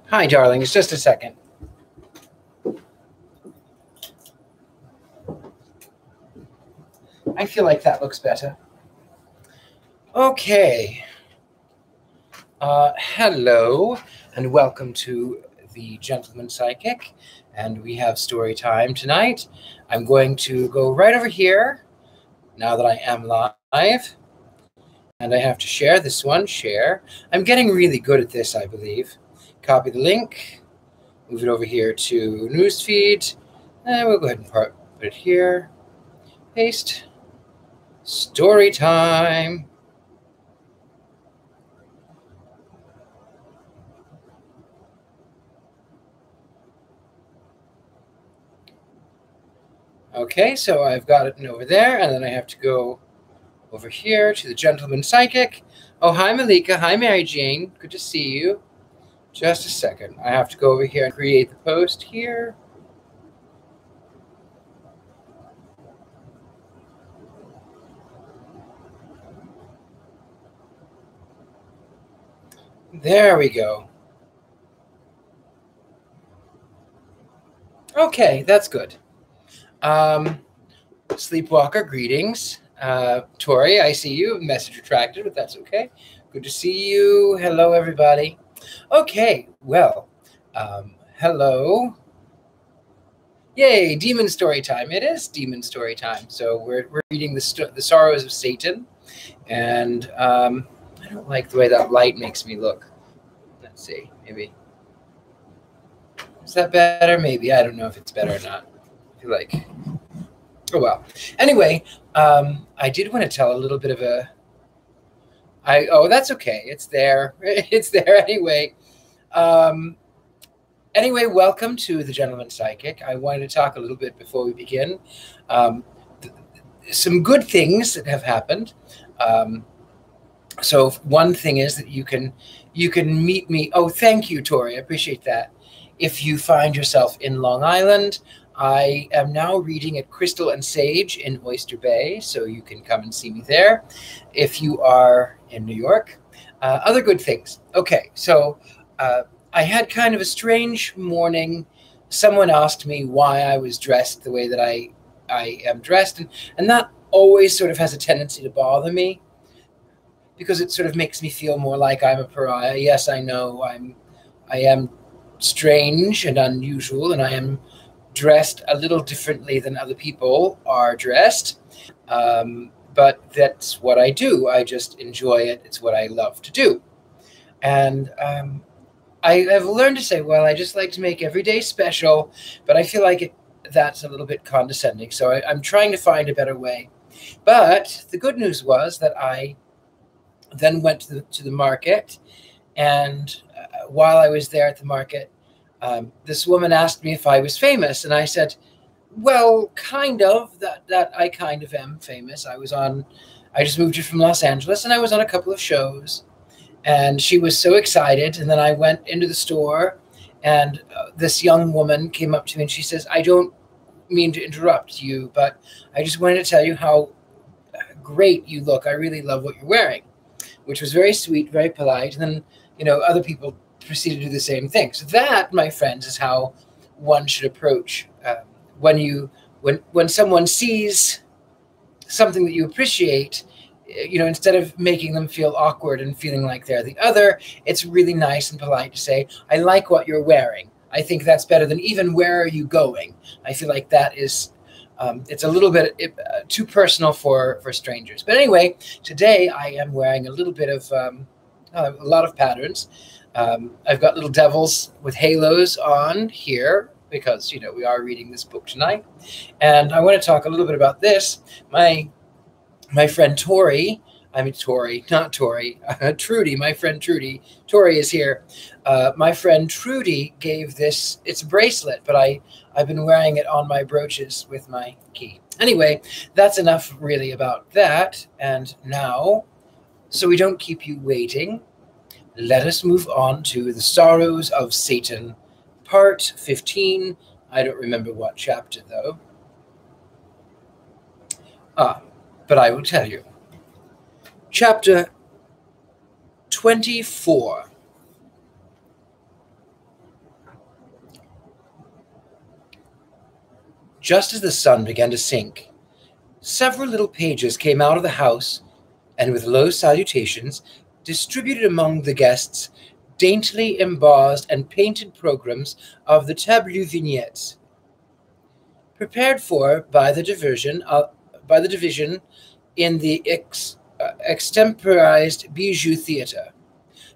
Hi, darlings. Just a second. I feel like that looks better. Okay. Hello, and welcome to the Gentleman Psychic. And we have story time tonight. I'm going to go right over here now that I am live. And I have to share this one. Share. I'm getting really good at this, I believe. Copy the link. Move it over here to Newsfeed. And we'll go ahead and put it here. Paste. Story time. Okay, so I've got it over there, and then I have to go over here to the Gentleman Psychic. Oh, hi, Malika. Hi, Mary Jane. Good to see you. Just a second. I have to go over here and create the post here. There we go. Okay, that's good. Sleepwalker, greetings. Tori, I see you. Message retracted, but that's okay. Good to see you. Hello, everybody. Okay, well, hello. Yay, demon story time. It is demon story time. So we're reading the Sorrows of Satan. And I don't like the way that light makes me look. Let's see, maybe. Is that better? Maybe. I don't know if it's better or not. I feel like, oh well. Anyway, I did want to tell a little bit of a, oh, that's okay. It's there. It's there anyway. Anyway, welcome to the Gentleman Psychic. I wanted to talk a little bit before we begin. Some good things that have happened. So one thing is that you can meet me. Oh, thank you, Tori. I appreciate that. If you find yourself in Long Island, I am now reading at Crystal and Sage in Oyster Bay, so you can come and see me there. If you are in New York, other good things. Okay, so I had kind of a strange morning. Someone asked me why I was dressed the way that I am dressed, and that always sort of has a tendency to bother me because it sort of makes me feel more like I'm a pariah. Yes, I know I am strange and unusual, and I am dressed a little differently than other people are dressed. But that's what I do. I just enjoy it. It's what I love to do. And I have learned to say, well, I just like to make every day special, but I feel like that's a little bit condescending. So I'm trying to find a better way. But the good news was that I then went to the market, and while I was there at the market, this woman asked me if I was famous, and I said, well, kind of, that I kind of am famous. I just moved here from Los Angeles, and I was on a couple of shows, and she was so excited. And then I went into the store, and this young woman came up to me, and she says, I don't mean to interrupt you, but I just wanted to tell you how great you look. I really love what you're wearing, which was very sweet, very polite. And then, other people proceeded to do the same thing. So that, my friends, is how one should approach when someone sees something that you appreciate. Instead of making them feel awkward and feeling like they're the other, it's really nice and polite to say, I like what you're wearing. I think that's better than even where are you going? I feel like that is, it's a little bit too personal for strangers. But anyway, today I am wearing a little bit of, a lot of patterns. I've got little devils with halos on here because, we are reading this book tonight. And I want to talk a little bit about this. My friend Tori, not Tori, Trudy, my friend Trudy. Tori is here. My friend Trudy gave this, it's a bracelet, but I've been wearing it on my brooches with my key. Anyway, that's enough really about that. And now, so we don't keep you waiting, let us move on to The Sorrows of Satan, Part 15. I don't remember what chapter, though. But I will tell you. Chapter 24. Just as the sun began to sink, several little pages came out of the house and with low salutations distributed among the guests daintily embossed and painted programs of the tableau vignettes, prepared for by the division in the extemporized bijou theater.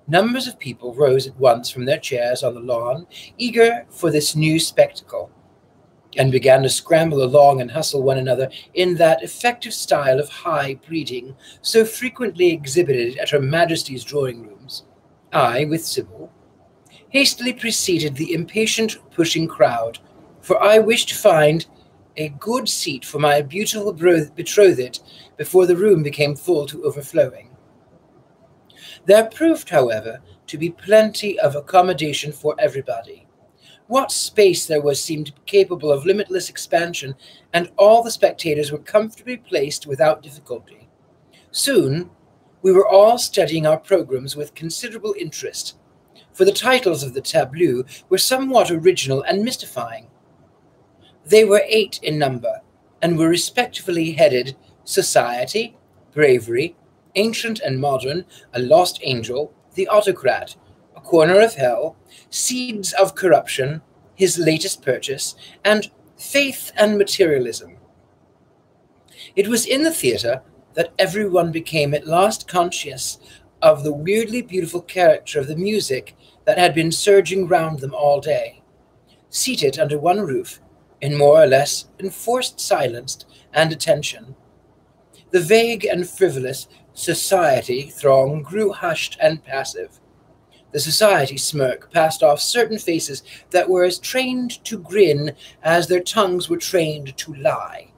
Numbers of people rose at once from their chairs on the lawn, eager for this new spectacle, and began to scramble along and hustle one another in that effective style of high breeding so frequently exhibited at Her Majesty's drawing rooms. I, with Sybil, hastily preceded the impatient pushing crowd, for I wished to find a good seat for my beautiful betrothed before the room became full to overflowing. There proved, however, to be plenty of accommodation for everybody. What space there was seemed capable of limitless expansion, and all the spectators were comfortably placed without difficulty. Soon, we were all studying our programs with considerable interest, for the titles of the tableau were somewhat original and mystifying. They were 8 in number, and were respectively headed Society, Bravery, Ancient and Modern, A Lost Angel, The Autocrat, A Corner of Hell, Seeds of Corruption, His Latest Purchase, and Faith and Materialism. It was in the theatre that everyone became at last conscious of the weirdly beautiful character of the music that had been surging round them all day. Seated under one roof, in more or less enforced silence and attention, the vague and frivolous society throng grew hushed and passive. The society smirk passed off certain faces that were as trained to grin as their tongues were trained to lie.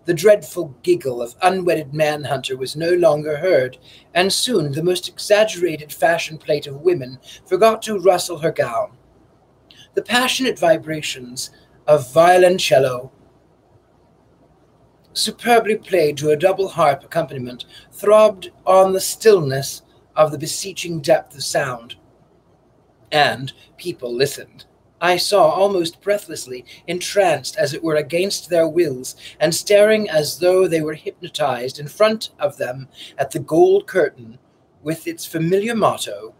The dreadful giggle of unwedded manhunter was no longer heard, and soon the most exaggerated fashion plate of women forgot to rustle her gown. The passionate vibrations of violoncello, superbly played to a double harp accompaniment, throbbed on the stillness of the beseeching depth of sound. And people listened. I saw, almost breathlessly, entranced as it were against their wills, and staring as though they were hypnotized in front of them at the gold curtain with its familiar motto,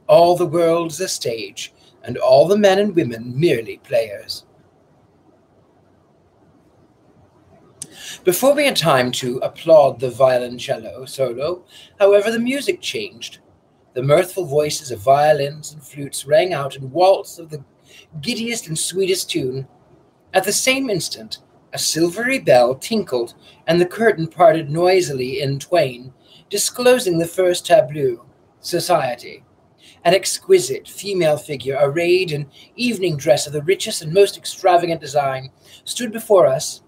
"All the world's a stage, and all the men and women merely players." Before we had time to applaud the violoncello solo, however, the music changed. The mirthful voices of violins and flutes rang out in waltz of the giddiest and sweetest tune. At the same instant, a silvery bell tinkled, and the curtain parted noisily in twain, disclosing the first tableau, Society. An exquisite female figure, arrayed in evening dress of the richest and most extravagant design, stood before us,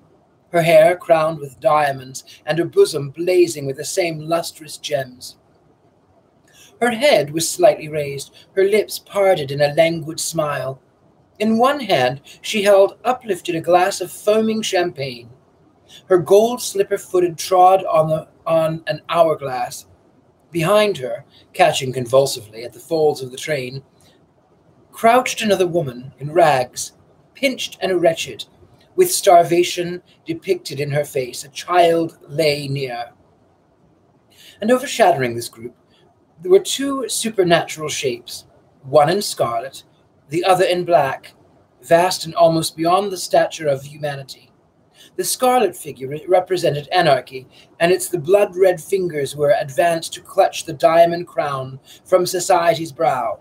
her hair crowned with diamonds, and her bosom blazing with the same lustrous gems. Her head was slightly raised, her lips parted in a languid smile. In one hand she held uplifted a glass of foaming champagne. Her gold slipper-footed trod on an hourglass. Behind her, catching convulsively at the folds of the train, crouched another woman in rags, pinched and wretched, with starvation depicted in her face. A child lay near. And overshadowing this group, there were 2 supernatural shapes, one in scarlet, the other in black, vast and almost beyond the stature of humanity. The scarlet figure represented anarchy, and the blood-red fingers were advanced to clutch the diamond crown from society's brow.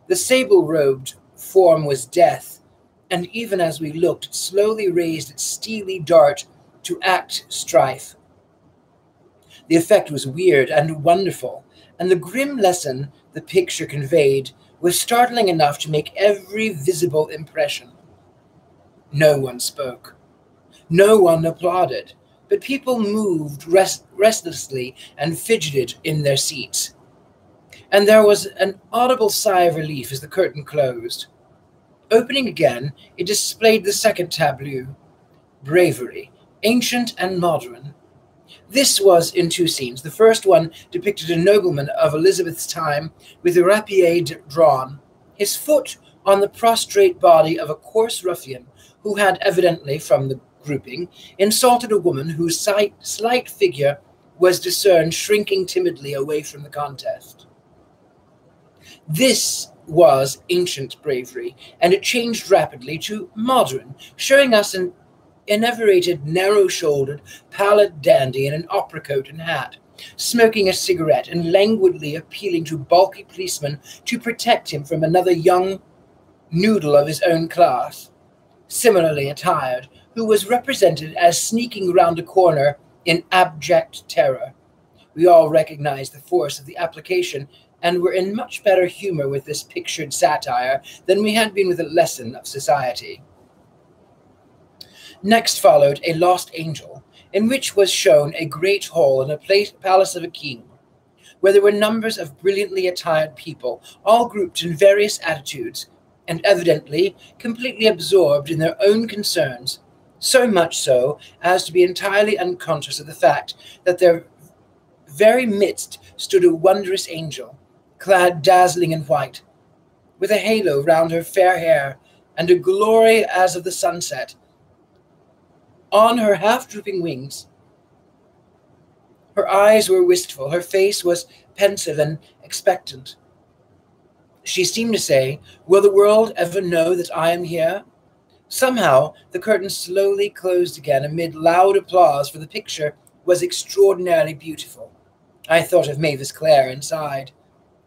The sable-robed form was death, and even as we looked, it slowly raised its steely dart to act strife. The effect was weird and wonderful, and the grim lesson the picture conveyed was startling enough to make every visible impression. No one spoke. No one applauded, but people moved restlessly and fidgeted in their seats. And there was an audible sigh of relief as the curtain closed. Opening again, it displayed the second tableau, Bravery, Ancient and Modern. This was in 2 scenes. The first one depicted a nobleman of Elizabeth's time with a rapier drawn, his foot on the prostrate body of a coarse ruffian who had evidently, from the grouping, insulted a woman whose slight figure was discerned shrinking timidly away from the contest. This was ancient bravery, and it changed rapidly to modern, showing us an enervated, narrow-shouldered, pallid dandy in an opera coat and hat, smoking a cigarette and languidly appealing to bulky policemen to protect him from another young noodle of his own class, similarly attired, who was represented as sneaking round a corner in abject terror. We all recognized the force of the application and were in much better humor with this pictured satire than we had been with a lesson of society. Next followed A Lost Angel, in which was shown a great hall in a palace of a king, where there were numbers of brilliantly attired people, all grouped in various attitudes, and evidently completely absorbed in their own concerns, so much so as to be entirely unconscious of the fact that their very midst stood a wondrous angel, clad dazzling in white, with a halo round her fair hair, and a glory as of the sunset on her half-drooping wings. Her eyes were wistful, her face was pensive and expectant. She seemed to say, "Will the world ever know that I am here?" Somehow, the curtain slowly closed again amid loud applause, for the picture was extraordinarily beautiful. I thought of Mavis Clare and sighed.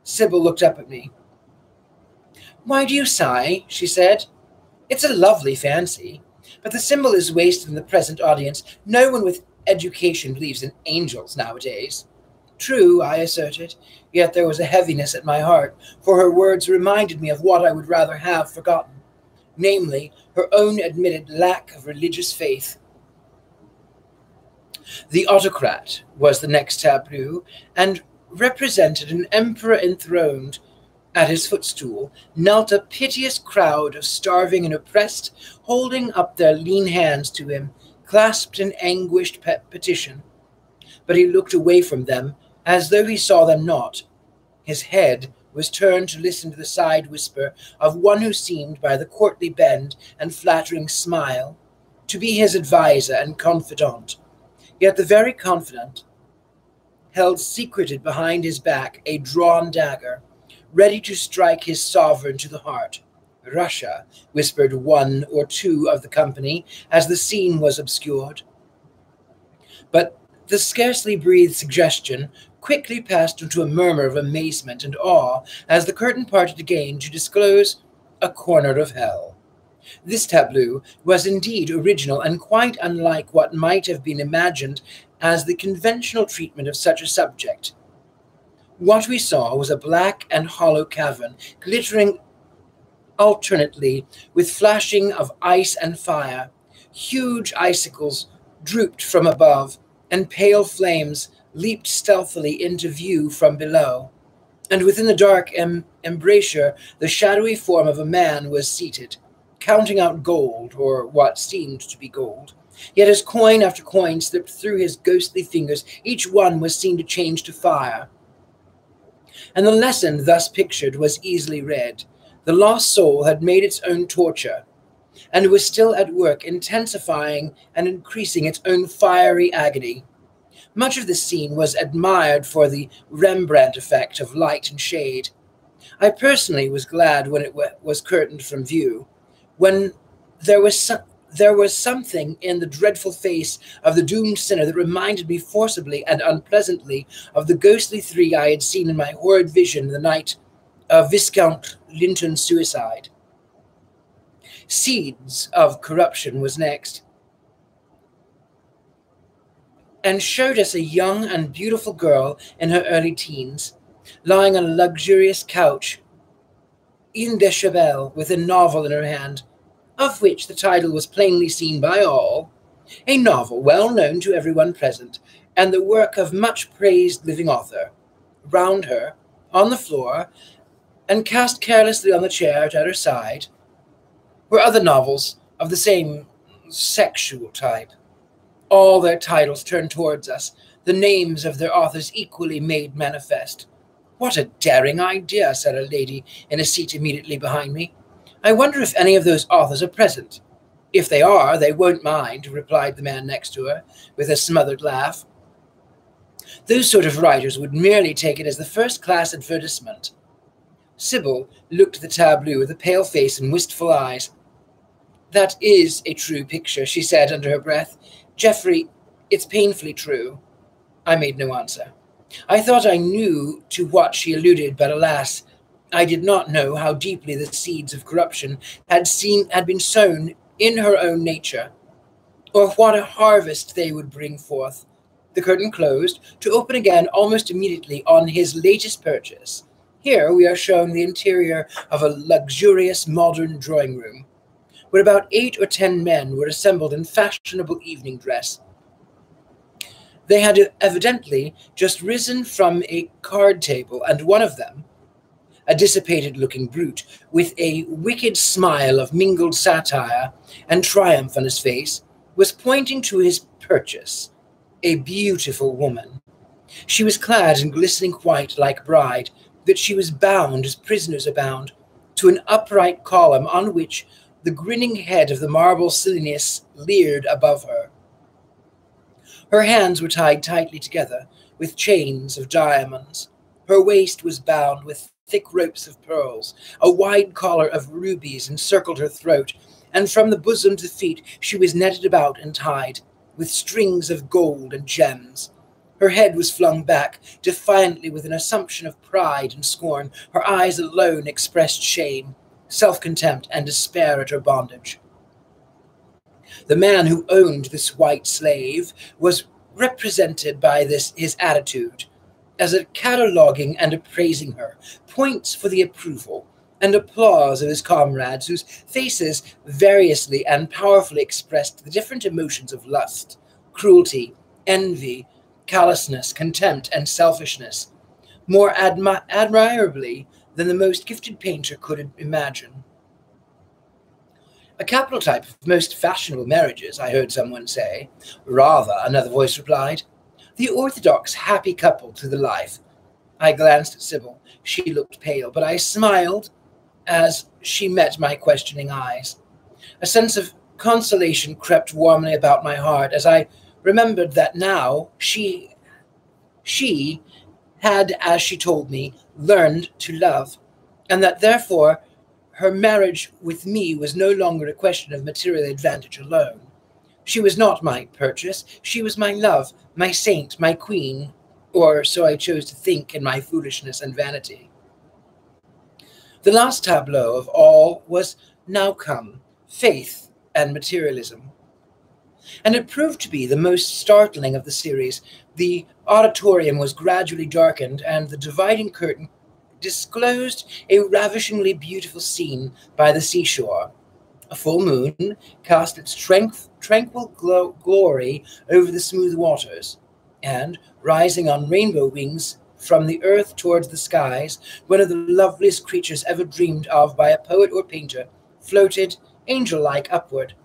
Sybil looked up at me. "Why do you sigh?" she said. "It's a lovely fancy, but the symbol is wasted in the present audience. No one with education believes in angels nowadays." "True," I asserted, yet there was a heaviness at my heart, for her words reminded me of what I would rather have forgotten, namely, her own admitted lack of religious faith. The autocrat was the next tableau, and represented an emperor enthroned. At his footstool knelt a piteous crowd of starving and oppressed, holding up their lean hands to him, clasped in anguished petition. But he looked away from them, as though he saw them not. His head was turned to listen to the side whisper of one who seemed, by the courtly bend and flattering smile, to be his adviser and confidant. Yet the very confidant held secreted behind his back a drawn dagger, ready to strike his sovereign to the heart. "Russia," whispered one or two of the company, as the scene was obscured. But the scarcely breathed suggestion quickly passed into a murmur of amazement and awe as the curtain parted again to disclose a corner of hell. This tableau was indeed original and quite unlike what might have been imagined as the conventional treatment of such a subject. What we saw was a black and hollow cavern, glittering alternately with flashing of ice and fire. Huge icicles drooped from above, and pale flames leaped stealthily into view from below. And within the dark embrasure, the shadowy form of a man was seated, counting out gold, or what seemed to be gold. Yet as coin after coin slipped through his ghostly fingers, each one was seen to change to fire. And the lesson thus pictured was easily read. The lost soul had made its own torture, and was still at work intensifying and increasing its own fiery agony. Much of this scene was admired for the Rembrandt effect of light and shade. I personally was glad when it was curtained from view, when there was something in the dreadful face of the doomed sinner that reminded me forcibly and unpleasantly of the ghostly three I had seen in my horrid vision the night of Viscount Linton's suicide. Seeds of Corruption was next, and showed us a young and beautiful girl in her early teens, lying on a luxurious couch in Deschapelles with a novel in her hand, of which the title was plainly seen by all, a novel well known to everyone present, and the work of much praised living author. Round her, on the floor, and cast carelessly on the chair at her side, were other novels of the same sexual type. All their titles turned towards us, the names of their authors equally made manifest. "What a daring idea," said a lady in a seat immediately behind me. I wonder if any of those authors are present. If they are, they won't mind, replied the man next to her, with a smothered laugh. Those sort of writers would merely take it as the first-class advertisement. Sybil looked at the tableau with a pale face and wistful eyes. That is a true picture, she said under her breath. Geoffrey, it's painfully true. I made no answer. I thought I knew to what she alluded, but alas, I did not know how deeply the seeds of corruption had been sown in her own nature, or what a harvest they would bring forth. The curtain closed, to open again almost immediately on his latest purchase. Here we are shown the interior of a luxurious modern drawing-room, where about 8 or 10 men were assembled in fashionable evening dress. They had evidently just risen from a card table, and one of them, a dissipated-looking brute, with a wicked smile of mingled satire and triumph on his face, was pointing to his purchase, a beautiful woman. She was clad in glistening white like bride, but she was bound, as prisoners are bound, to an upright column on which the grinning head of the marble Silenus leered above her. Her hands were tied tightly together with chains of diamonds. Her waist was bound with thick ropes of pearls. A wide collar of rubies encircled her throat, and from the bosom to the feet she was netted about and tied with strings of gold and gems. Her head was flung back, defiantly with an assumption of pride and scorn. Her eyes alone expressed shame, self-contempt, and despair at her bondage. The man who owned this white slave was represented by his attitude as a cataloguing and appraising her, points for the approval and applause of his comrades, whose faces variously and powerfully expressed the different emotions of lust, cruelty, envy, callousness, contempt, and selfishness, more admirably than the most gifted painter could imagine. A capital type of most fashionable marriages, I heard someone say. Rather, another voice replied. The orthodox happy couple to the life. I glanced at Sybil. She looked pale, but I smiled as she met my questioning eyes. A sense of consolation crept warmly about my heart as I remembered that now she had, as she told me, learned to love, and that therefore her marriage with me was no longer a question of material advantage alone. She was not my purchase. She was my love, my saint, my queen, or so I chose to think in my foolishness and vanity. The last tableau of all was now come, faith and materialism. And it proved to be the most startling of the series. The auditorium was gradually darkened, and the dividing curtain disclosed a ravishingly beautiful scene by the seashore. A full moon cast its tranquil glory over the smooth waters, and, rising on rainbow wings from the earth towards the skies, one of the loveliest creatures ever dreamed of by a poet or painter, floated, angel-like, upward,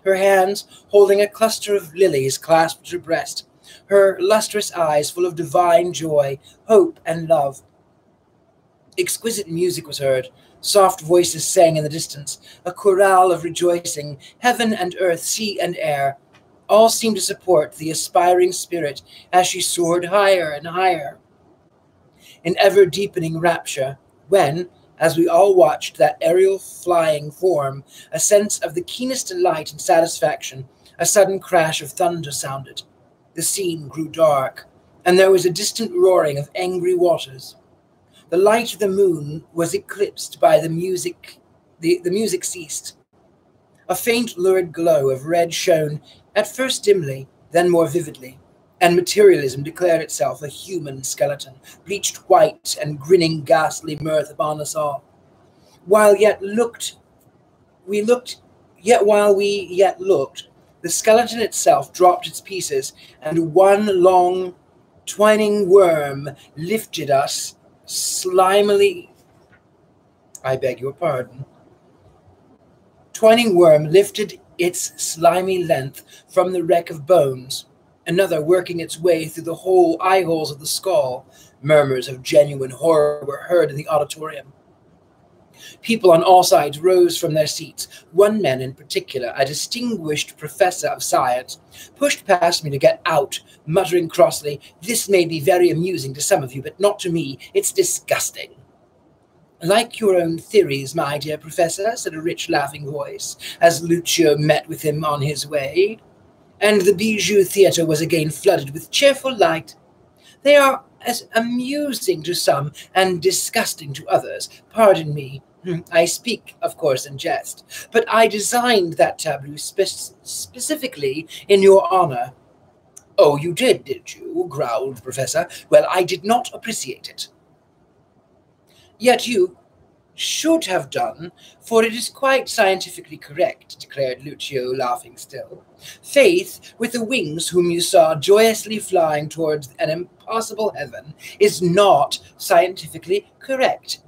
her hands holding a cluster of lilies clasped at her breast, her lustrous eyes full of divine joy, hope, and love. Exquisite music was heard. Soft voices sang in the distance, a chorale of rejoicing. Heaven and earth, sea and air, all seemed to support the aspiring spirit as she soared higher and higher, in ever-deepening rapture, when, as we all watched that aerial flying form, a sense of the keenest delight and satisfaction, a sudden crash of thunder sounded. The scene grew dark, and there was a distant roaring of angry waters. The light of the moon was eclipsed by the music. The music ceased. A faint lurid glow of red shone, at first dimly, then more vividly, and materialism declared itself a human skeleton, bleached white and grinning ghastly mirth upon us all. While we yet looked, the skeleton itself dropped its pieces, and one long, twining worm lifted us slimily. I beg your pardon. Twining worm lifted its slimy length from the wreck of bones, another working its way through the whole eye holes of the skull. Murmurs of genuine horror were heard in the auditorium. People on all sides rose from their seats. One man in particular, a distinguished professor of science, pushed past me to get out, muttering crossly, "This may be very amusing to some of you, but not to me. It's disgusting." "Like your own theories, my dear professor," said a rich, laughing voice, as Lucio met with him on his way. And the Bijou Theatre was again flooded with cheerful light. "They are as amusing to some and disgusting to others. Pardon me. I speak, of course, in jest, but I designed that tableau specifically in your honor." "Oh, you did you?" growled the professor. "Well, I did not appreciate it." "Yet you should have done, for it is quite scientifically correct," declared Lucio, laughing still. "Faith, with the wings whom you saw joyously flying towards an impossible heaven, is not scientifically correct.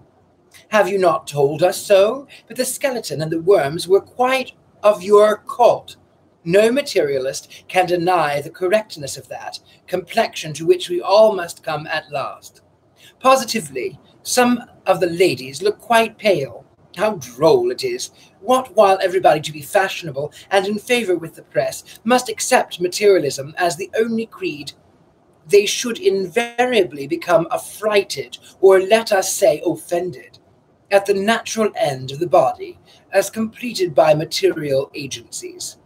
Have you not told us so? But the skeleton and the worms were quite of your cult. No materialist can deny the correctness of that complexion to which we all must come at last. Positively, some of the ladies look quite pale. How droll it is! What, while everybody to be fashionable and in favor with the press must accept materialism as the only creed, they should invariably become affrighted, or let us say offended, at the natural end of the body, as completed by material agencies."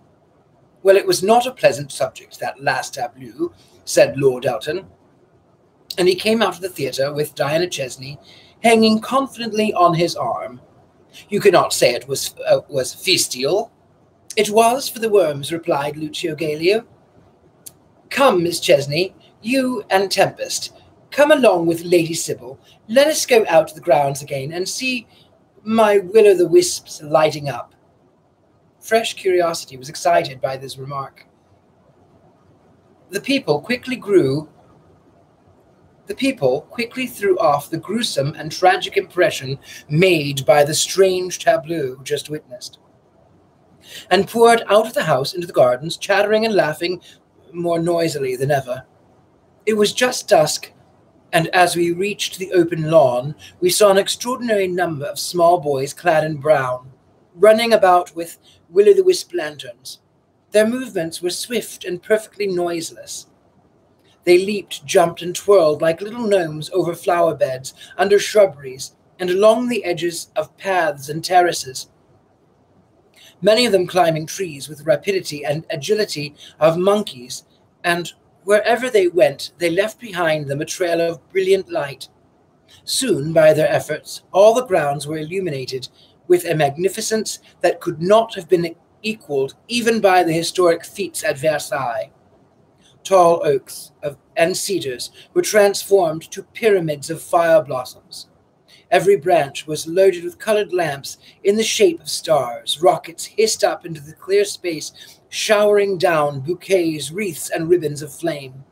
"Well, it was not a pleasant subject, that last tableau," said Lord Elton. And he came out of the theatre with Diana Chesney hanging confidently on his arm. "You cannot say it was festial." "It was for the worms," replied Lucio gaily. "Come, Miss Chesney, you and Tempest, come along with Lady Sybil. Let us go out to the grounds again and see my will-o'-the-wisps lighting up." Fresh curiosity was excited by this remark. The people quickly threw off the gruesome and tragic impression made by the strange tableau just witnessed, and poured out of the house into the gardens, chattering and laughing more noisily than ever. It was just dusk, and as we reached the open lawn, we saw an extraordinary number of small boys clad in brown, running about with will-o'-the-wisp lanterns. Their movements were swift and perfectly noiseless. They leaped, jumped, and twirled like little gnomes over flower beds, under shrubberies, and along the edges of paths and terraces, many of them climbing trees with rapidity and agility of monkeys, and wherever they went, they left behind them a trail of brilliant light. Soon, by their efforts, all the grounds were illuminated with a magnificence that could not have been equaled even by the historic feats at Versailles. Tall oaks and cedars were transformed to pyramids of fire blossoms. Every branch was loaded with colored lamps in the shape of stars. Rockets hissed up into the clear space, showering down bouquets, wreaths, and ribbons of flame.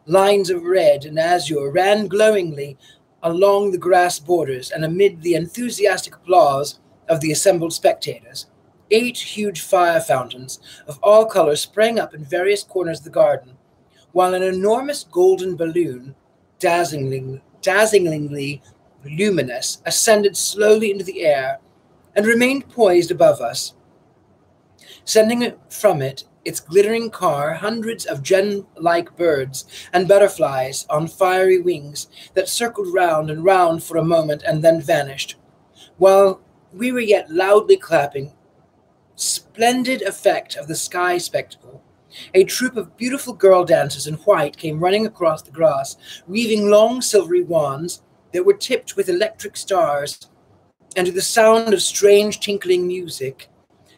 Lines of red and azure ran glowingly along the grass borders, and amid the enthusiastic applause of the assembled spectators, 8 huge fire fountains of all colors sprang up in various corners of the garden, while an enormous golden balloon, dazzlingly luminous, ascended slowly into the air and remained poised above us, sending from it its glittering car hundreds of gem-like birds and butterflies on fiery wings that circled round and round for a moment and then vanished, while we were yet loudly clapping. Splendid effect of the sky spectacle. A troop of beautiful girl dancers in white came running across the grass, weaving long silvery wands that were tipped with electric stars, and to the sound of strange tinkling music,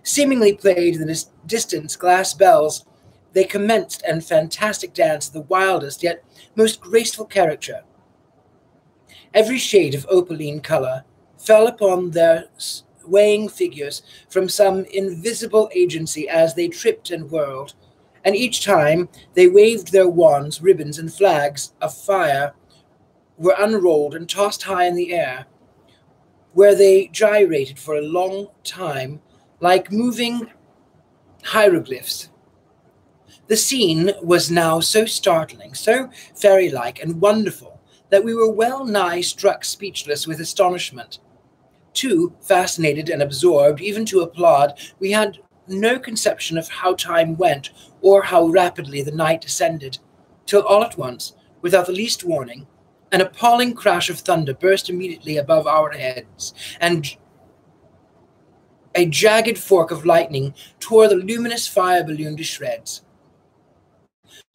seemingly played in the distance glass bells, they commenced a fantastic dance of the wildest yet most graceful character. Every shade of opaline color fell upon their swaying figures from some invisible agency as they tripped and whirled, and each time they waved their wands, ribbons, and flags of fire were unrolled and tossed high in the air, where they gyrated for a long time like moving hieroglyphs. The scene was now so startling, so fairy-like and wonderful, that we were well nigh struck speechless with astonishment. Too fascinated and absorbed even to applaud, we had no conception of how time went or how rapidly the night descended, till all at once, without the least warning, an appalling crash of thunder burst immediately above our heads, and a jagged fork of lightning tore the luminous fire balloon to shreds.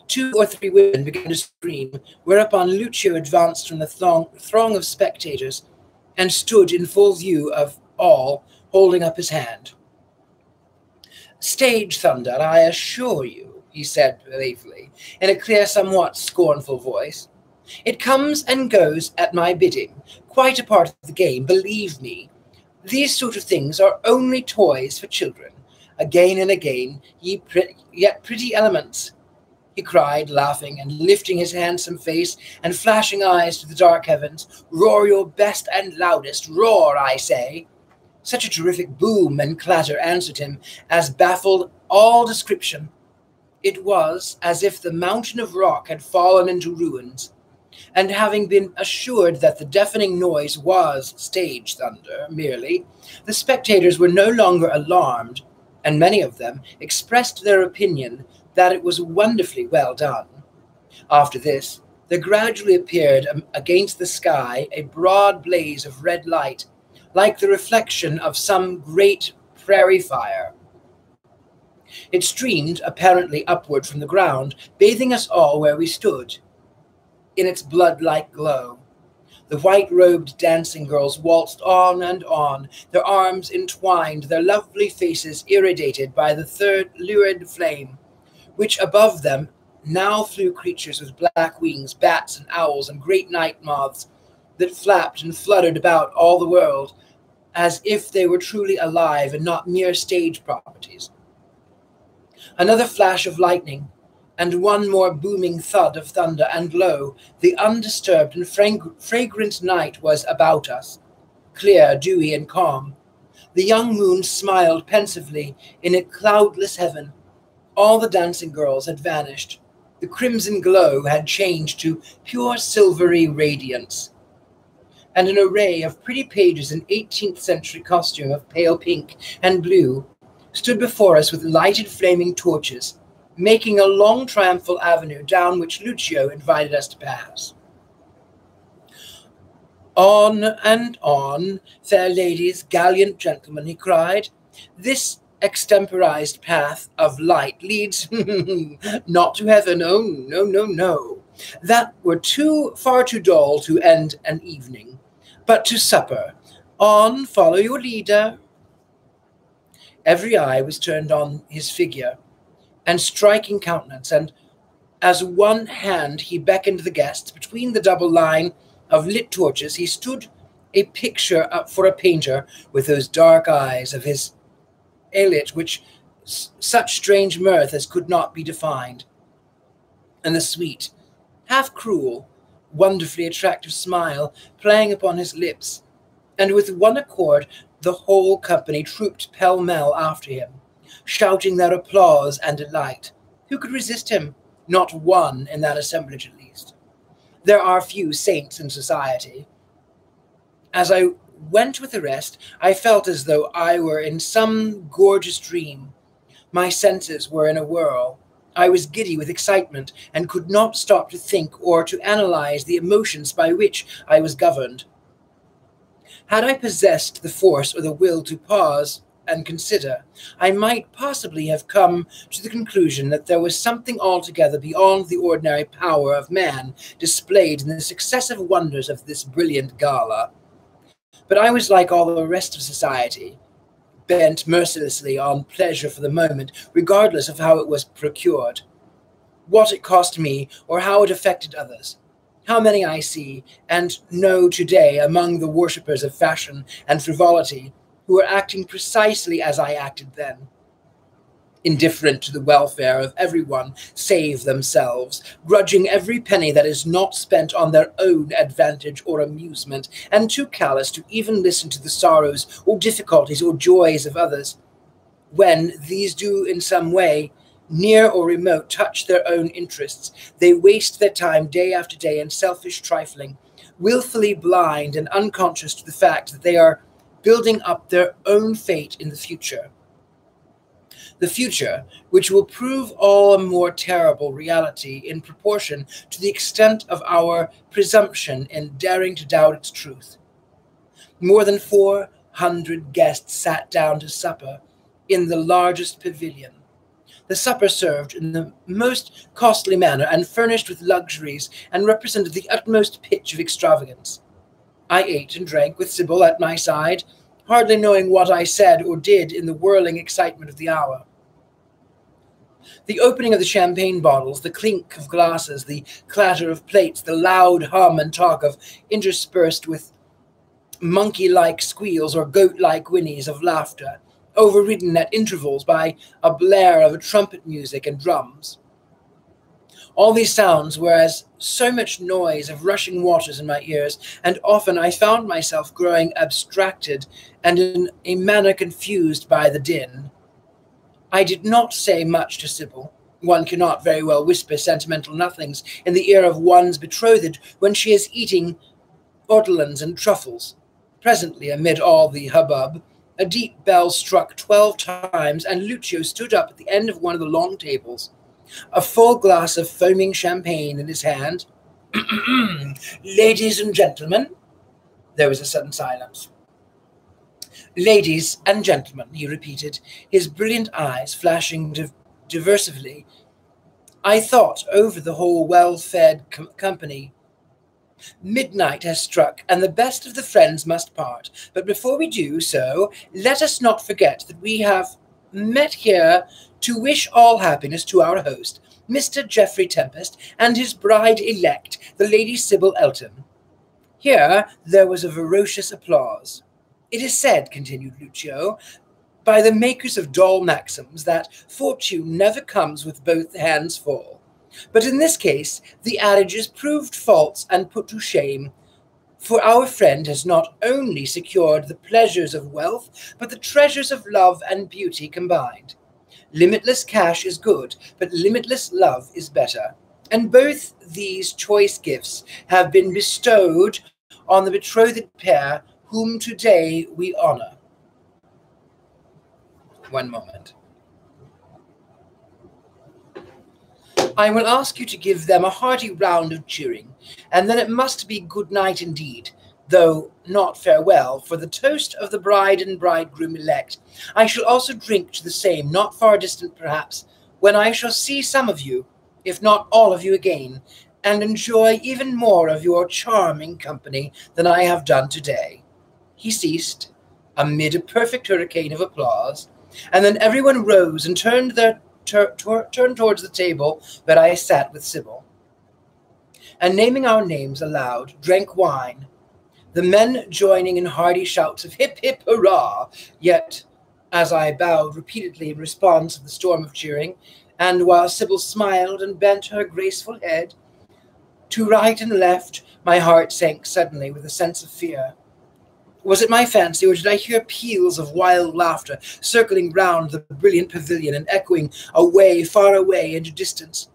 2 or 3 women began to scream, whereupon Lucio advanced from the throng of spectators and stood in full view of all, holding up his hand. "Stage thunder, I assure you," he said playfully, in a clear, somewhat scornful voice. "It comes and goes at my bidding, quite a part of the game, believe me. These sort of things are only toys for children. Again and again, yet pretty elements," he cried, laughing and lifting his handsome face and flashing eyes to the dark heavens. "Roar your best and loudest. Roar, I say." Such a terrific boom and clatter answered him as baffled all description. It was as if the mountain of rock had fallen into ruins, and having been assured that the deafening noise was stage thunder merely, the spectators were no longer alarmed, and many of them expressed their opinion that it was wonderfully well done. After this, there gradually appeared against the sky a broad blaze of red light, like the reflection of some great prairie fire. It streamed apparently upward from the ground, bathing us all where we stood in its blood-like glow. The white-robed dancing girls waltzed on and on, their arms entwined, their lovely faces irradiated by the third lurid flame, which above them now flew creatures with black wings, bats and owls and great night moths that flapped and fluttered about all the world, as if they were truly alive and not mere stage properties. Another flash of lightning, and one more booming thud of thunder, and lo, the undisturbed and fragrant night was about us, clear, dewy, and calm. The young moon smiled pensively in a cloudless heaven. All the dancing girls had vanished. The crimson glow had changed to pure silvery radiance, and an array of pretty pages in 18th century costume of pale pink and blue stood before us with lighted flaming torches, making a long triumphal avenue down which Lucio invited us to pass. "On and on, fair ladies, gallant gentlemen," he cried. "This extemporized path of light leads not to heaven. Oh, no, no, no. That were far too dull to end an evening, but to supper. On, follow your leader." Every eye was turned on his figure and striking countenance, and as one hand he beckoned the guests between the double line of lit torches. He stood a picture up for a painter, with those dark eyes of his alit, which such strange mirth as could not be defined, and the sweet, half cruel, wonderfully attractive smile playing upon his lips, and with one accord the whole company trooped pell-mell after him, shouting their applause and delight. Who could resist him? Not one in that assemblage, at least. There are few saints in society. As I went with the rest, I felt as though I were in some gorgeous dream. My senses were in a whirl. I was giddy with excitement, and could not stop to think or to analyze the emotions by which I was governed. Had I possessed the force or the will to pause and consider, I might possibly have come to the conclusion that there was something altogether beyond the ordinary power of man displayed in the successive wonders of this brilliant gala. But I was like all the rest of society, bent mercilessly on pleasure for the moment, regardless of how it was procured, what it cost me, or how it affected others. How many I see and know today among the worshippers of fashion and frivolity who are acting precisely as I acted then, indifferent to the welfare of everyone save themselves, grudging every penny that is not spent on their own advantage or amusement, and too callous to even listen to the sorrows or difficulties or joys of others. When these do in some way, near or remote, touch their own interests, they waste their time day after day in selfish trifling, willfully blind and unconscious to the fact that they are building up their own fate in the future. The future, which will prove all a more terrible reality in proportion to the extent of our presumption in daring to doubt its truth. More than 400 guests sat down to supper in the largest pavilion. The supper served in the most costly manner and furnished with luxuries and represented the utmost pitch of extravagance. I ate and drank with Sybil at my side, hardly knowing what I said or did in the whirling excitement of the hour. The opening of the champagne bottles, the clink of glasses, the clatter of plates, the loud hum and talk of interspersed with monkey-like squeals or goat-like whinnies of laughter, overridden at intervals by a blare of trumpet music and drums. All these sounds were as so much noise of rushing waters in my ears, and often I found myself growing abstracted and in a manner confused by the din. I did not say much to Sybil. One cannot very well whisper sentimental nothings in the ear of one's betrothed when she is eating ortolans and truffles. Presently, amid all the hubbub, a deep bell struck 12 times, and Lucio stood up at the end of one of the long tables, a full glass of foaming champagne in his hand. "Ladies and gentlemen," there was a sudden silence. "Ladies and gentlemen," he repeated, his brilliant eyes flashing diversively. I thought over the whole well-fed company. "Midnight has struck, and the best of the friends must part. But before we do so, let us not forget that we have met here to wish all happiness to our host, Mr. Geoffrey Tempest, and his bride-elect, the Lady Sybil Elton." Here there was a ferocious applause. "It is said," continued Lucio, "by the makers of dull maxims, that fortune never comes with both hands full. But in this case, the adage is proved false and put to shame, for our friend has not only secured the pleasures of wealth, but the treasures of love and beauty combined. Limitless cash is good, but limitless love is better. And both these choice gifts have been bestowed on the betrothed pair whom today we honor." One moment. "I will ask you to give them a hearty round of cheering, and then it must be good night indeed, though not farewell, for the toast of the bride and bridegroom-elect. I shall also drink to the same, not far distant perhaps, when I shall see some of you, if not all of you again, and enjoy even more of your charming company than I have done today." He ceased, amid a perfect hurricane of applause, and then everyone rose and turned towards the table where I sat with Sybil, and naming our names aloud, drank wine, the men joining in hearty shouts of "Hip, hip, hurrah!" Yet, as I bowed repeatedly in response to the storm of cheering, and while Sybil smiled and bent her graceful head to right and left, my heart sank suddenly with a sense of fear. Was it my fancy, or did I hear peals of wild laughter circling round the brilliant pavilion and echoing away, far away into distance?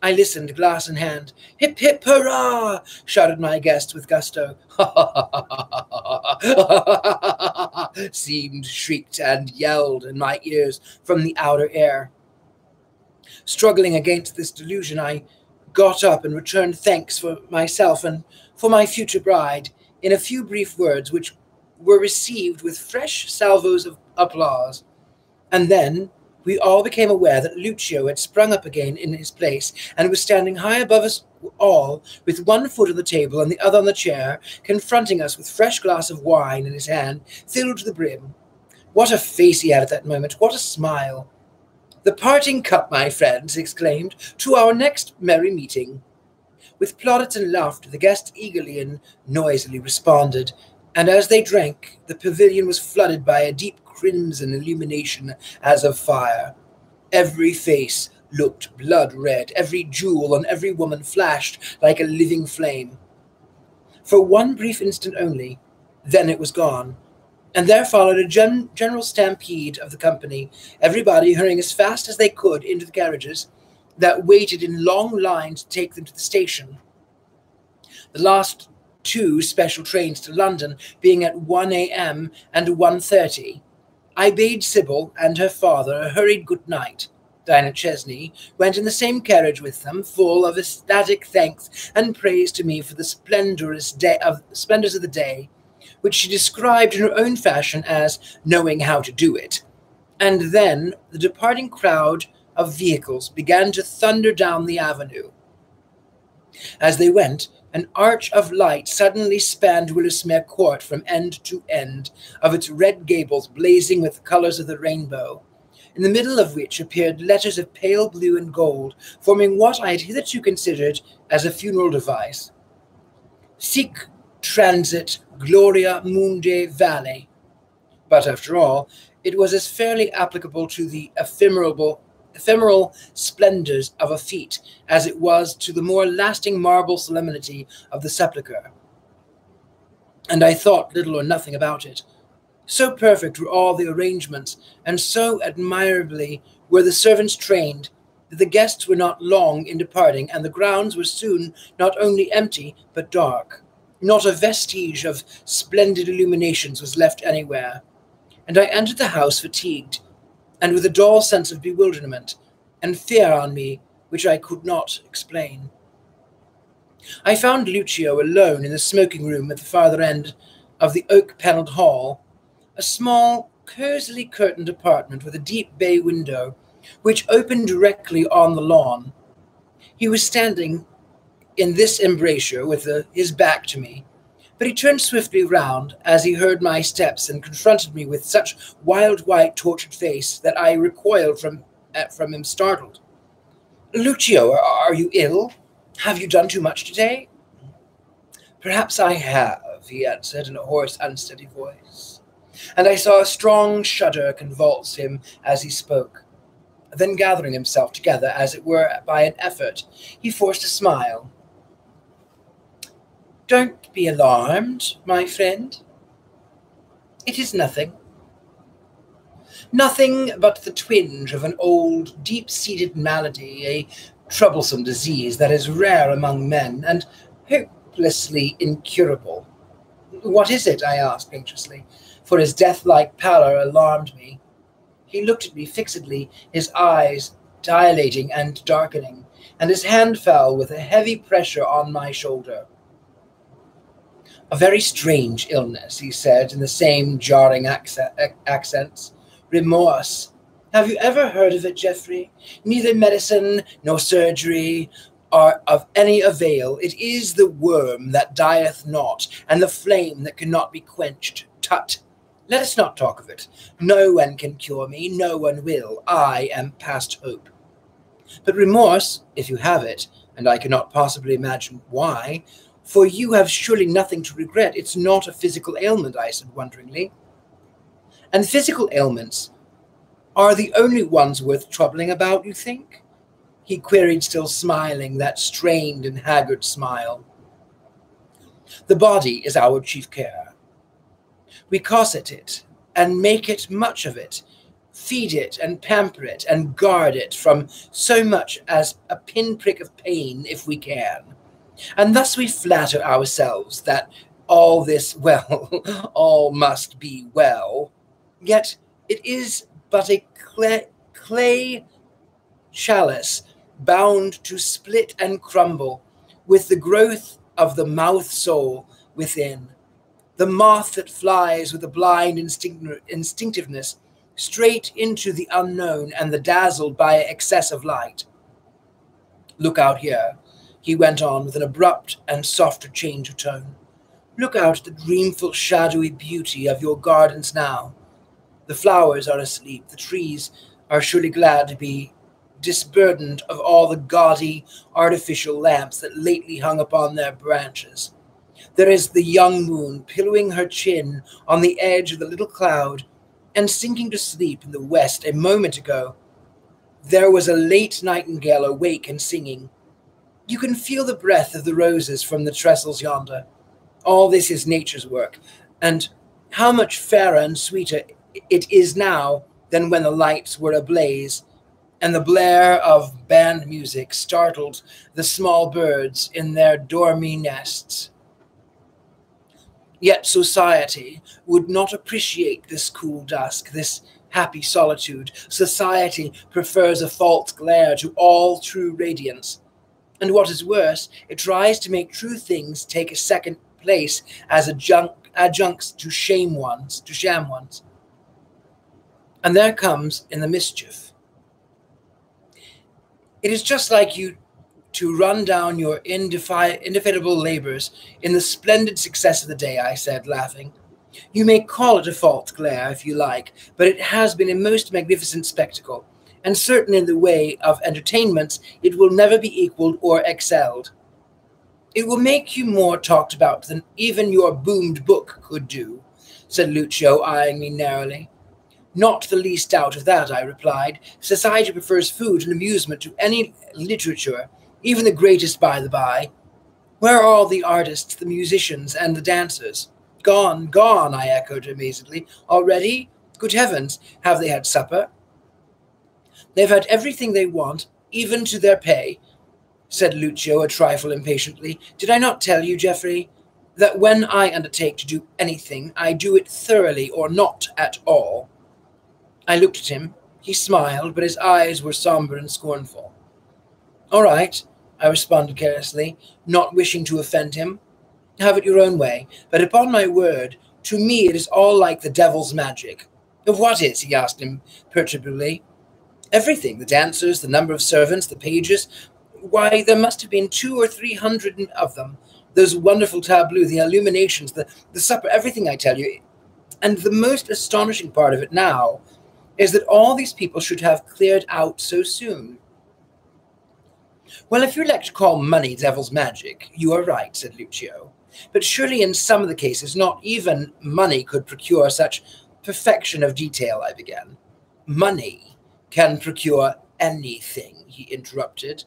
I listened, glass in hand. "Hip, hip, hurrah!" shouted my guests with gusto. "Ha, ha, ha, ha, ha, ha, ha, seemed, shrieked, and yelled in my ears from the outer air. Struggling against this delusion, I got up and returned thanks for myself and for my future bride in a few brief words, which were received with fresh salvos of applause. And then we all became aware that Lucio had sprung up again in his place and was standing high above us all, with one foot on the table and the other on the chair, confronting us with fresh glass of wine in his hand, filled to the brim. What a face he had at that moment! What a smile! "The parting cup, my friends," he exclaimed, "to our next merry meeting." With plaudits and laughter, the guests eagerly and noisily responded, and as they drank, the pavilion was flooded by a deep crimson illumination as of fire. Every face looked blood-red, every jewel on every woman flashed like a living flame. For one brief instant only, then it was gone, and there followed a general stampede of the company, everybody hurrying as fast as they could into the carriages that waited in long lines to take them to the station. The last 2 special trains to London being at 1 a.m. and 1:30. I bade Sybil and her father a hurried good night. Diana Chesney went in the same carriage with them, full of ecstatic thanks and praise to me for the splendors of the day, which she described in her own fashion as knowing how to do it. And then the departing crowd of vehicles began to thunder down the avenue. As they went, an arch of light suddenly spanned Willowsmere Court from end to end, of its red gables blazing with the colours of the rainbow, in the middle of which appeared letters of pale blue and gold, forming what I had hitherto considered as a funeral device. Sic transit gloria mundi vale. But after all, it was as fairly applicable to the ephemeral splendors of a fete as it was to the more lasting marble solemnity of the sepulchre. And I thought little or nothing about it. So perfect were all the arrangements, and so admirably were the servants trained, that the guests were not long in departing, and the grounds were soon not only empty, but dark. Not a vestige of splendid illuminations was left anywhere. And I entered the house fatigued, and with a dull sense of bewilderment and fear on me, which I could not explain. I found Lucio alone in the smoking room at the farther end of the oak-panelled hall, a small, cosily curtained apartment with a deep bay window, which opened directly on the lawn. He was standing in this embrasure with his back to me, but he turned swiftly round as he heard my steps and confronted me with such wild white tortured face that I recoiled from him startled. "Lucio, are you ill? Have you done too much today?" "Perhaps I have," he answered in a hoarse, unsteady voice, and I saw a strong shudder convulse him as he spoke. Then, gathering himself together, as it were by an effort, he forced a smile. "Don't be alarmed, my friend. It is nothing. Nothing but the twinge of an old, deep-seated malady, a troublesome disease that is rare among men and hopelessly incurable." "What is it?" I asked anxiously, for his death-like pallor alarmed me. He looked at me fixedly, his eyes dilating and darkening, and his hand fell with a heavy pressure on my shoulder. "A very strange illness," he said in the same jarring accents. "Remorse. Have you ever heard of it, Geoffrey? Neither medicine nor surgery are of any avail. It is the worm that dieth not, and the flame that cannot be quenched. Tut! Let us not talk of it. No one can cure me, no one will. I am past hope. But remorse, if you have it, and I cannot possibly imagine why, for you have surely nothing to regret. It's not a physical ailment," I said wonderingly. "And physical ailments are the only ones worth troubling about, you think?" he queried, still smiling, that strained and haggard smile. "The body is our chief care. We cosset it and make it much of it, feed it and pamper it and guard it from so much as a pinprick of pain if we can. And thus we flatter ourselves that all this, well, all must be well. Yet it is but a clay chalice bound to split and crumble with the growth of the mouth soul within. The moth that flies with a blind instinctiveness straight into the unknown and the dazzled by excessive light. Look out here," he went on with an abrupt and softer change of tone. "Look out at the dreamful, shadowy beauty of your gardens now. The flowers are asleep. The trees are surely glad to be disburdened of all the gaudy, artificial lamps that lately hung upon their branches. There is the young moon pillowing her chin on the edge of the little cloud and sinking to sleep in the west a moment ago. There was a late nightingale awake and singing. You can feel the breath of the roses from the trestles yonder. All this is nature's work, and how much fairer and sweeter it is now than when the lights were ablaze, and the blare of band music startled the small birds in their dormy nests. Yet society would not appreciate this cool dusk, this happy solitude. Society prefers a false glare to all true radiance. And what is worse, it tries to make true things take a second place as adjuncts to sham ones. And there comes in the mischief. It is just like you to run down your indefatigable labors in the splendid success of the day, I said, laughing. You may call it a false glare, if you like, but it has been a most magnificent spectacle, and certain in the way of entertainments it will never be equaled or excelled. It will make you more talked about than even your boomed book could do, said Lucio, eyeing me narrowly. Not the least doubt of that, I replied. Society prefers food and amusement to any literature, even the greatest by the by. Where are all the artists, the musicians, and the dancers? Gone, gone, I echoed amazedly. Already? Good heavens, have they had supper? They've had everything they want, even to their pay, said Lucio a trifle impatiently. Did I not tell you, Geoffrey, that when I undertake to do anything, I do it thoroughly or not at all? I looked at him. He smiled, but his eyes were somber and scornful. All right, I responded carelessly, not wishing to offend him. Have it your own way, but upon my word, to me it is all like the devil's magic. What is? He asked imperturbably. Everything, the dancers, the number of servants, the pages. Why, there must have been 200 or 300 of them. Those wonderful tableaux, the illuminations, the supper, everything, I tell you. And the most astonishing part of it now is that all these people should have cleared out so soon. Well, if you like to call money devil's magic, you are right, said Lucio. But surely in some of the cases not even money could procure such perfection of detail, I began. Money can procure anything, he interrupted,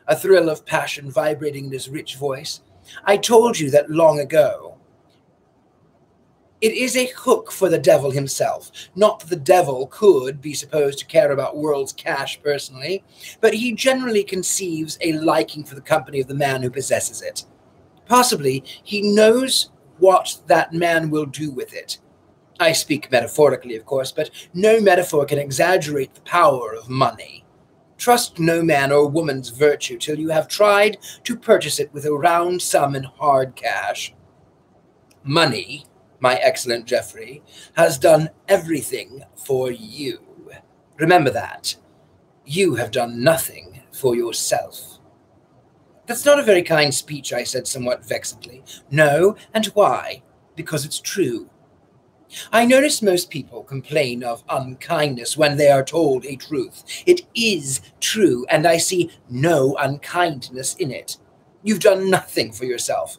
a thrill of passion vibrating in his rich voice. I told you that long ago. It is a hook for the devil himself. Not that the devil could be supposed to care about world's cash personally, but he generally conceives a liking for the company of the man who possesses it. Possibly he knows what that man will do with it. I speak metaphorically, of course, but no metaphor can exaggerate the power of money. Trust no man or woman's virtue till you have tried to purchase it with a round sum in hard cash. Money, my excellent Geoffrey, has done everything for you. Remember that. You have done nothing for yourself. That's not a very kind speech, I said somewhat vexedly. No, and why? Because it's true. I notice most people complain of unkindness when they are told a truth. It is true, and I see no unkindness in it. You've done nothing for yourself,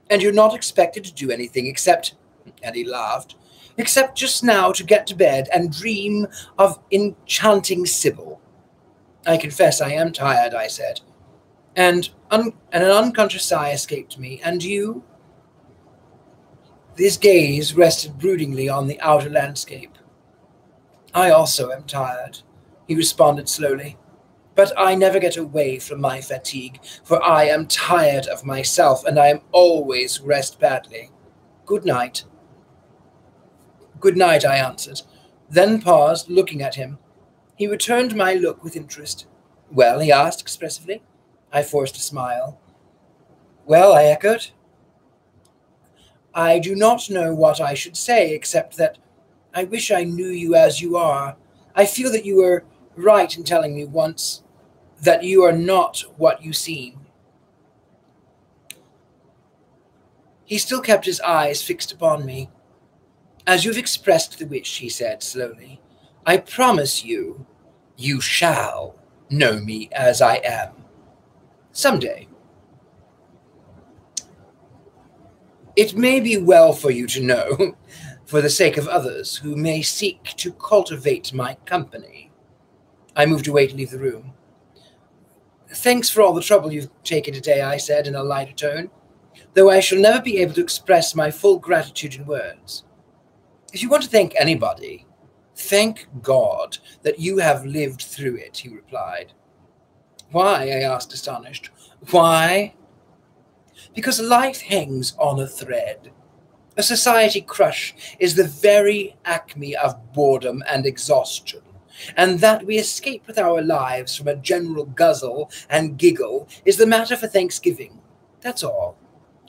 and you're not expected to do anything except, and he laughed, except just now to get to bed and dream of enchanting Sybil. I confess I am tired, I said, and an unconscious sigh escaped me. And you? His gaze rested broodingly on the outer landscape. I also am tired, he responded slowly, but I never get away from my fatigue, for I am tired of myself, and I am always rest badly. Good night. Good night, I answered, then paused, looking at him. He returned my look with interest. Well, he asked expressively. I forced a smile. Well, I echoed. I do not know what I should say, except that I wish I knew you as you are. I feel that you were right in telling me once that you are not what you seem. He still kept his eyes fixed upon me. As you've expressed the wish, he said slowly, I promise you, you shall know me as I am. Someday. It may be well for you to know, for the sake of others who may seek to cultivate my company. I moved away to leave the room. Thanks for all the trouble you've taken today, I said in a lighter tone, though I shall never be able to express my full gratitude in words. If you want to thank anybody, thank God that you have lived through it, he replied. Why? I asked, astonished. Why? Because life hangs on a thread. A society crush is the very acme of boredom and exhaustion, and that we escape with our lives from a general guzzle and giggle is the matter for Thanksgiving. That's all.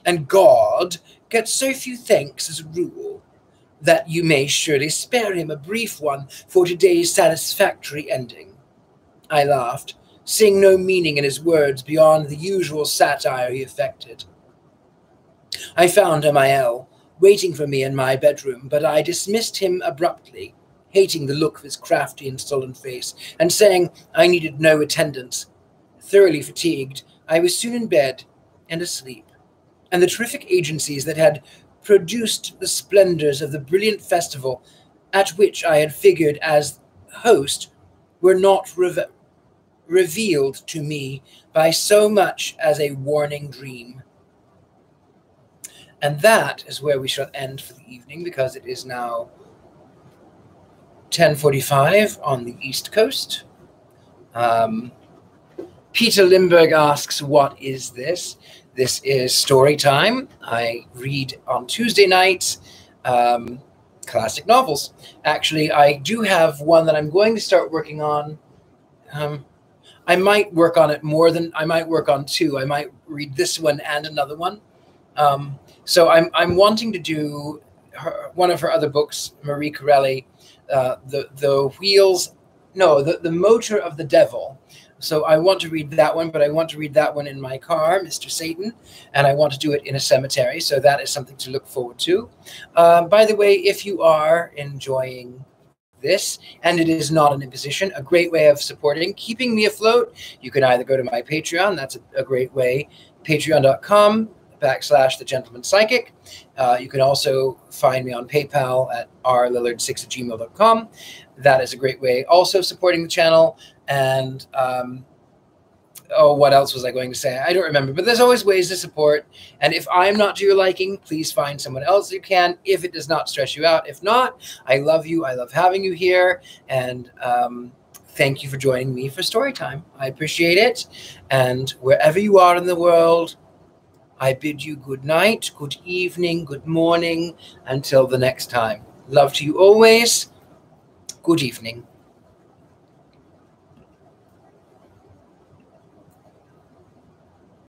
And God gets so few thanks as a rule that you may surely spare him a brief one for today's satisfactory ending. I laughed, seeing no meaning in his words beyond the usual satire he affected. I found Amael waiting for me in my bedroom, but I dismissed him abruptly, hating the look of his crafty and sullen face, and saying I needed no attendance. Thoroughly fatigued, I was soon in bed and asleep, and the terrific agencies that had produced the splendors of the brilliant festival at which I had figured as host were not revealed to me by so much as a warning dream. And that is where we shall end for the evening, because it is now 10:45 on the East Coast. Peter Limberg asks, what is this? This is story time. I read on Tuesday nights classic novels. Actually, I do have one that I'm going to start working on. I might work on it I might work on two. I might read this one and another one. So I'm wanting to do one of her other books, Marie Corelli, the Motor of the Devil. So I want to read that one, but I want to read that one in my car, Mr. Satan, and I want to do it in a cemetery. So that is something to look forward to. By the way, if you are enjoying this, and it is not an imposition, a great way of supporting, keeping me afloat, you can either go to my Patreon. That's a great way, patreon.com/The Gentleman Psychic. You can also find me on PayPal at rlillard6@gmail.com. That is a great way also supporting the channel. And what else was I going to say? I don't remember, but there's always ways to support. And if I'm not to your liking, please find someone else you can, if it does not stress you out. If not, I love you. I love having you here. And thank you for joining me for story time. I appreciate it. And wherever you are in the world, I bid you good night, good evening, good morning, until the next time. Love to you always. Good evening.